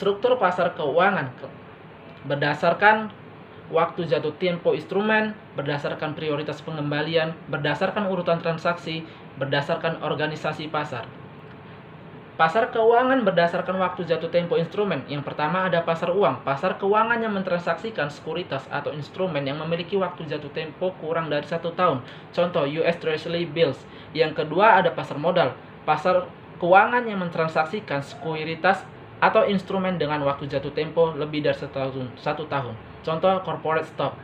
Struktur pasar keuangan berdasarkan waktu jatuh tempo instrumen, berdasarkan prioritas pengembalian, berdasarkan urutan transaksi, berdasarkan organisasi pasar. Pasar keuangan berdasarkan waktu jatuh tempo instrumen. Yang pertama ada pasar uang. Pasar keuangan yang mentransaksikan sekuritas atau instrumen yang memiliki waktu jatuh tempo kurang dari 1 tahun. Contoh US Treasury Bills. Yang kedua ada pasar modal. Pasar keuangan yang mentransaksikan sekuritas atau instrumen dengan waktu jatuh tempo lebih dari 1 tahun. Contoh corporate stock.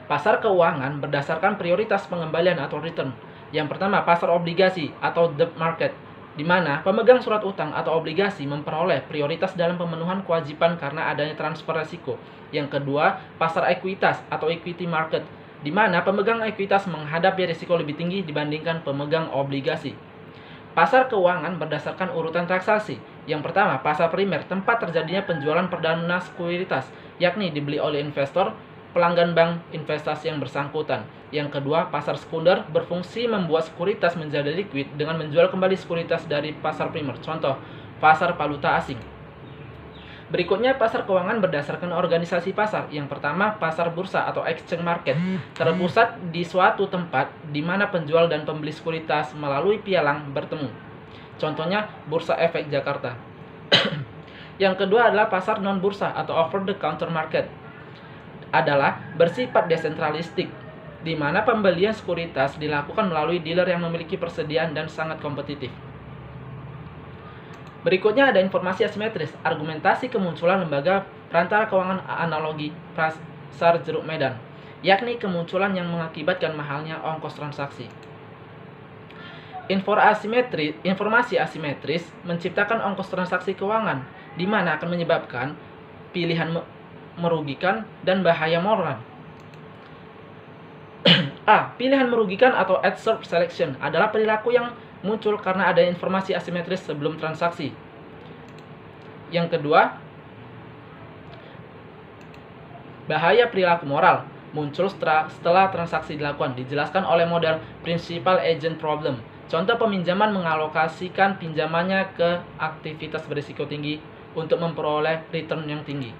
Pasar keuangan berdasarkan prioritas pengembalian atau return. Yang pertama pasar obligasi atau debt market, di mana pemegang surat utang atau obligasi memperoleh prioritas dalam pemenuhan kewajiban karena adanya transfer risiko. Yang kedua, pasar ekuitas atau equity market, di mana pemegang ekuitas menghadapi risiko lebih tinggi dibandingkan pemegang obligasi. Pasar keuangan berdasarkan urutan transaksi. Yang pertama, pasar primer, tempat terjadinya penjualan perdana sekuritas, yakni dibeli oleh investor, pelanggan bank, investasi yang bersangkutan. Yang kedua, pasar sekunder berfungsi membuat sekuritas menjadi liquid dengan menjual kembali sekuritas dari pasar primer. Contoh, pasar valuta asing. Berikutnya, pasar keuangan berdasarkan organisasi pasar. Yang pertama, pasar bursa atau exchange market, terpusat di suatu tempat di mana penjual dan pembeli sekuritas melalui pialang bertemu. Contohnya, Bursa Efek Jakarta. Yang kedua adalah pasar non-bursa atau over-the-counter market, adalah bersifat desentralistik, di mana pembelian sekuritas dilakukan melalui dealer yang memiliki persediaan dan sangat kompetitif. Berikutnya ada informasi asimetris, argumentasi kemunculan lembaga perantara keuangan analogi pasar jeruk medan, yakni kemunculan yang mengakibatkan mahalnya ongkos transaksi. Informasi asimetris menciptakan ongkos transaksi keuangan, di mana akan menyebabkan pilihan merugikan dan bahaya moral. A. Pilihan merugikan atau adverse selection adalah perilaku yang muncul karena ada informasi asimetris sebelum transaksi. Yang kedua, bahaya perilaku moral muncul setelah transaksi dilakukan, dijelaskan oleh model principal agent problem. Contoh, peminjaman mengalokasikan pinjamannya ke aktivitas berisiko tinggi untuk memperoleh return yang tinggi.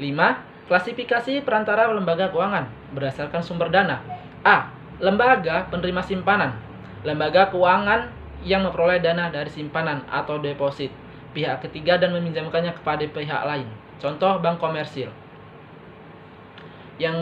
5. Klasifikasi perantara lembaga keuangan berdasarkan sumber dana. A. Lembaga penerima simpanan, lembaga keuangan yang memperoleh dana dari simpanan atau deposit pihak ketiga dan meminjamkannya kepada pihak lain. Contoh, bank komersil. Yang